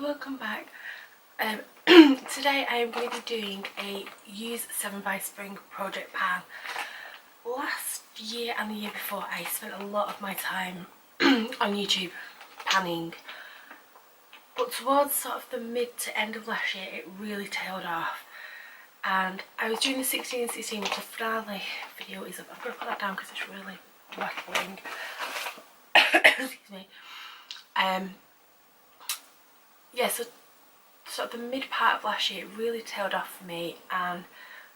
welcome back. Today I am going to be doing a Use 7 by Spring project pan. Last year and the year before I spent a lot of my time on YouTube panning, but towards sort of the mid to end of last year it really tailed off, and I was doing the 16 and 16, which the finale video is up. I'm going to put that down because it's really rattling. Excuse me. Yeah, so sort of the mid part of last year it really tailed off for me and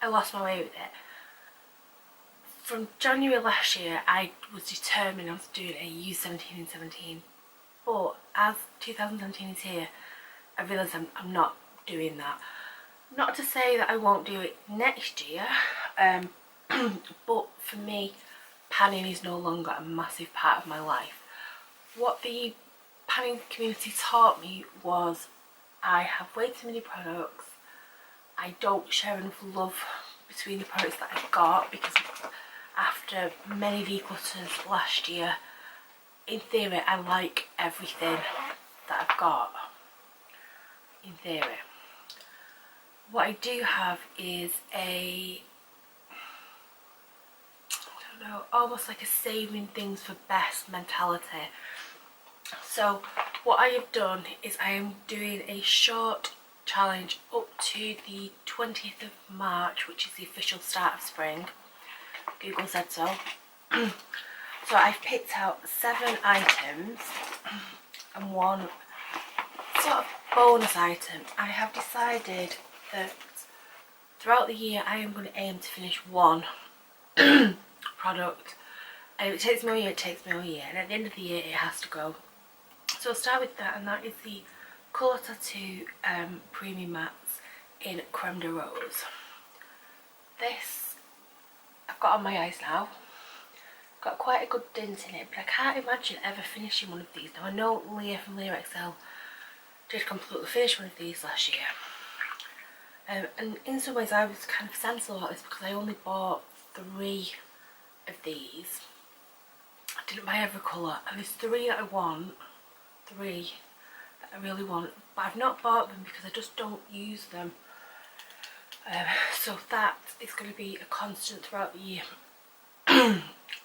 I lost my way with it. From January last year I was determined I was doing a Use 17 and 17, but as 2017 is here I realise I'm not doing that. Not to say that I won't do it next year, but for me panning is no longer a massive part of my life. What the panning community taught me was I have way too many products. I don't share enough love between the products that I've got, because after many declutters last year, in theory I like everything that I've got, in theory. What I do have is a, I don't know, almost like a saving things for best mentality. So what I have done is I am doing a short challenge up to the 20th of March, which is the official start of spring. Google said so. So I've picked out 7 items and one sort of bonus item. I have decided that throughout the year I am going to aim to finish one product, and if it takes me all year, it takes me all year, and at the end of the year it has to go. So I'll start with that, and that is the Colour Tattoo Premium Mattes in Crème de Rose. This I've got on my eyes now. Got quite a good dint in it, but I can't imagine ever finishing one of these. Now I know Leah from Leah XL did completely finish one of these last year. And in some ways I was kind of sensible about this because I only bought 3 of these. I didn't buy every colour, and there's 3 that I want. 3 that I really want, but I've not bought them because I just don't use them. So that is going to be a constant throughout the year.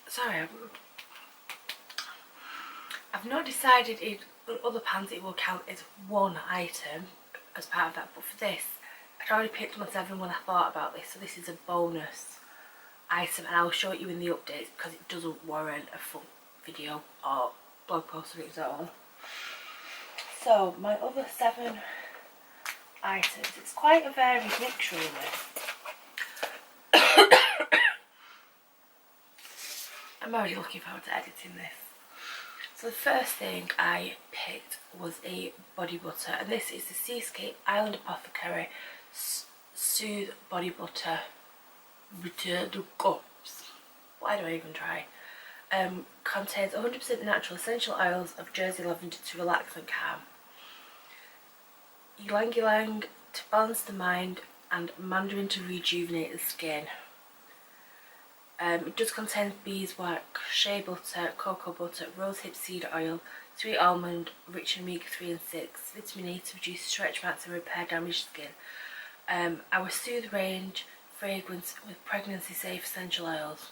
Sorry, I've not decided in other pans it will count as one item as part of that, but for this I'd already picked my 7 when I thought about this, so this is a bonus item, and I'll show it you in the updates because it doesn't warrant a full video or blog post on its own. So my other 7 items, it's quite a varied mixture really. I'm already looking forward to editing this. So the first thing I picked was a body butter, and this is the Seascape Island Apothecary Soothe Body Butter Retour de Corps. Why do I even try? Contains 100% natural essential oils of Jersey lavender to relax and calm, ylang ylang to balance the mind, and mandarin to rejuvenate the skin. It does contain beeswax, shea butter, cocoa butter, rosehip seed oil, sweet almond, rich in omega-3 and 6, vitamin E to reduce stretch marks and repair damaged skin. Our Soothe range fragrance with pregnancy safe essential oils.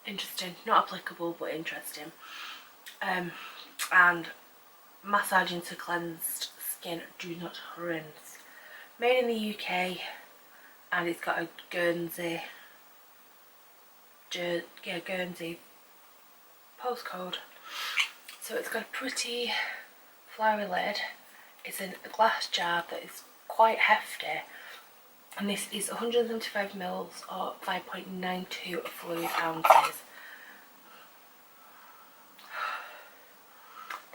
Interesting, not applicable but interesting. And massaging to cleansed skin, do not rinse. Made in the UK, and it's got a Guernsey postcode. So it's got a pretty flowery lid. It's in a glass jar that is quite hefty, and this is 175ml or 5.92 fluid ounces.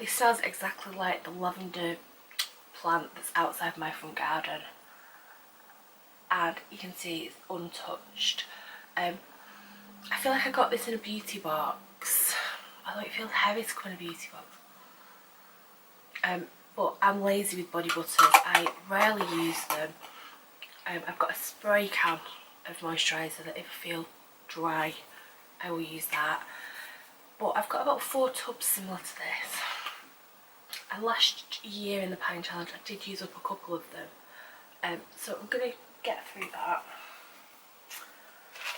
This smells exactly like the lavender plant that's outside my front garden, and you can see it's untouched. I feel like I got this in a beauty box, although it feels heavy to come in a beauty box. But I'm lazy with body butters, I rarely use them. I've got a spray can of moisturiser that if I feel dry I will use that. But I've got about 4 tubs similar to this. And last year in the Pine Challenge I did use up a couple of them, so I'm going to get through that.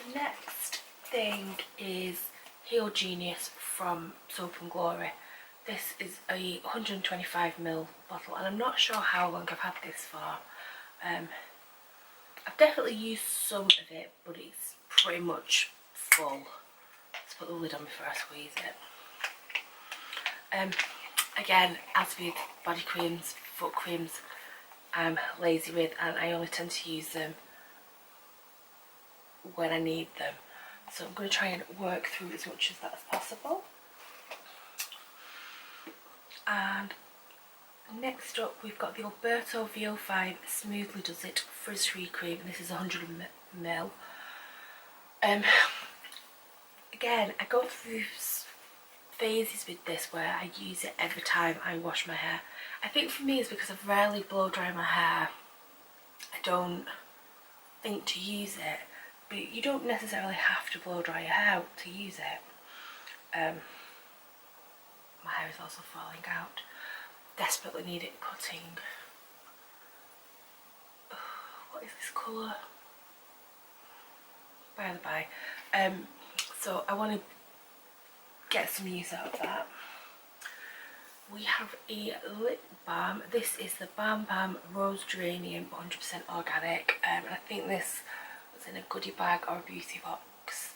The next thing is Heal Genius from Soap and Glory. This is a 125ml bottle, and I'm not sure how long I've had this for. I've definitely used some of it, but it's pretty much full. Let's put the lid on before I squeeze it. Again, as with body creams, foot creams, I'm lazy with, and I only tend to use them when I need them. So I'm going to try and work through as much as that as possible. And next up we've got the Alberto VO5 Smoothly Does It Frizz Free Cream, and this is 100ml. Again, I go through phases with this where I use it every time I wash my hair. I think for me it's because I rarely blow dry my hair. I don't think to use it, but you don't necessarily have to blow dry your hair to use it. My hair is also falling out. Desperately need it cutting. What is this colour? By the by. So I want to get some use out of that. We have a lip balm. This is the Balm Rose Geranium, 100% organic, and I think this was in a goodie bag or a beauty box.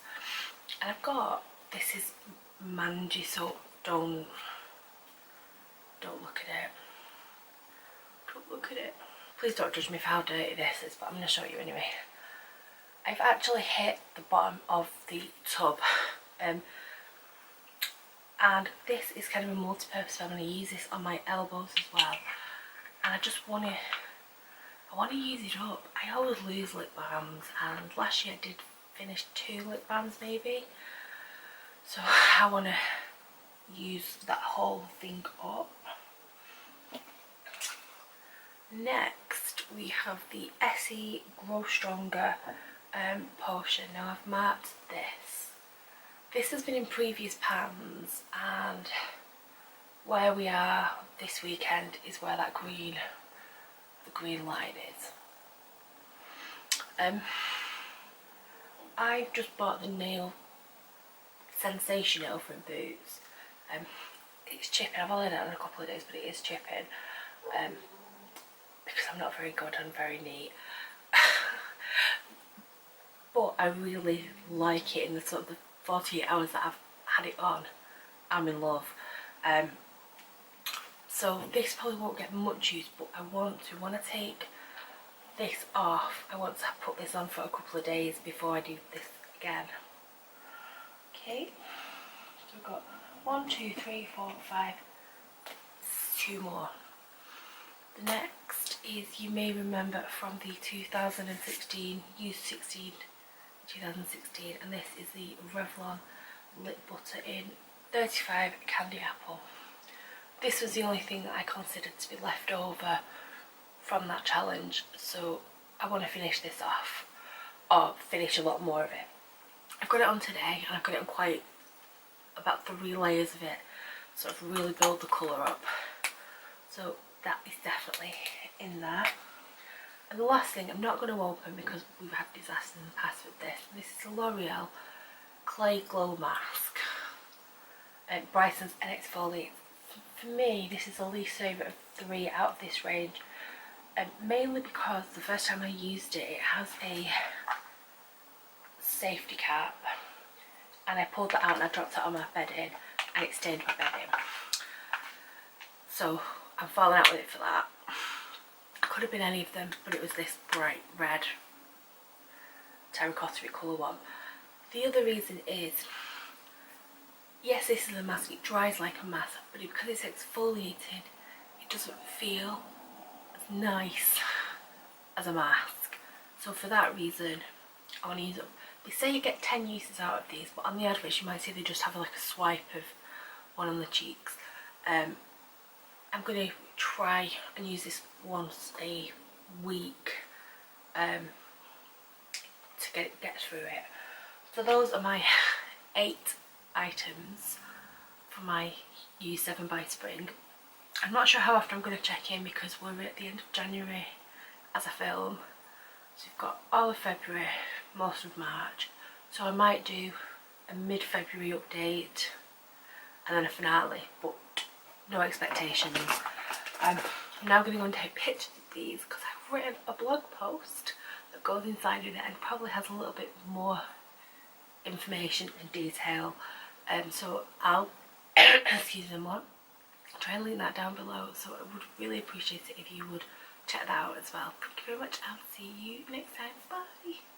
And I've got, this is mangy, so don't look at it. Don't look at it. Please don't judge me for how dirty this is, but I'm going to show you anyway. I've actually hit the bottom of the tub. And this is kind of a multi-purpose, so I'm going to use this on my elbows as well. And I just want to use it up. I always lose lip balms, and last year I did finish 2 lip balms maybe. So I want to use that whole thing up. Next we have the Essie Grow Stronger potion. Now I've marked this. This has been in previous pans, and where we are this weekend is where that the green line is. I've just bought the nail sensation nail from Boots. It's chipping. I've only had it in a couple of days, but it is chipping. Because I'm not very good and very neat. But I really like it in the sort of the 48 hours that I've had it on. I'm in love. So this probably won't get much use, but I want to take this off. I want to put this on for a couple of days before I do this again. Okay, so we've got 1, 2, 3, 4, 5, 2 more. The next is, you may remember from the 2016, use 16, 2016, and this is the Revlon lip butter in 35 Candy Apple. This was the only thing that I considered to be left over from that challenge, so I want to finish this off, or finish a lot more of it. I've got it on today, and I've got it on quite about 3 layers of it, so I've really built the colour up. So that is definitely in there. And the last thing I'm not going to open because we've had disaster in the past with this. This is the L'Oreal Clay Glow Mask. It brightens and exfoliates. For me, this is the least favourite of 3 out of this range. Mainly because the first time I used it, it has a safety cap. And I pulled that out and I dropped it on my bedding, and it stained my bedding. So I'm falling out with it for that. Could have been any of them, but it was this bright red terracotta colour one. The other reason is, yes, this is a mask, it dries like a mask, but because it's exfoliated, it doesn't feel as nice as a mask. So for that reason, I want to use them. They say you get 10 uses out of these, but on the adverts you might see they just have like a swipe of one on the cheeks. I'm going to try and use this once a week to get through it. So those are my 8 items for my use 7 by spring. I'm not sure how often I'm going to check in because we're at the end of January as a film. So we've got all of February, most of March. So I might do a mid-February update and then a finale, but no expectations. I'm now going to go and take pictures of these because I've written a blog post that goes inside of it and probably has a little bit more information and detail. So I'll excuse me, I'll try and link that down below. So I would really appreciate it if you would check that out as well. Thank you very much. I'll see you next time. Bye.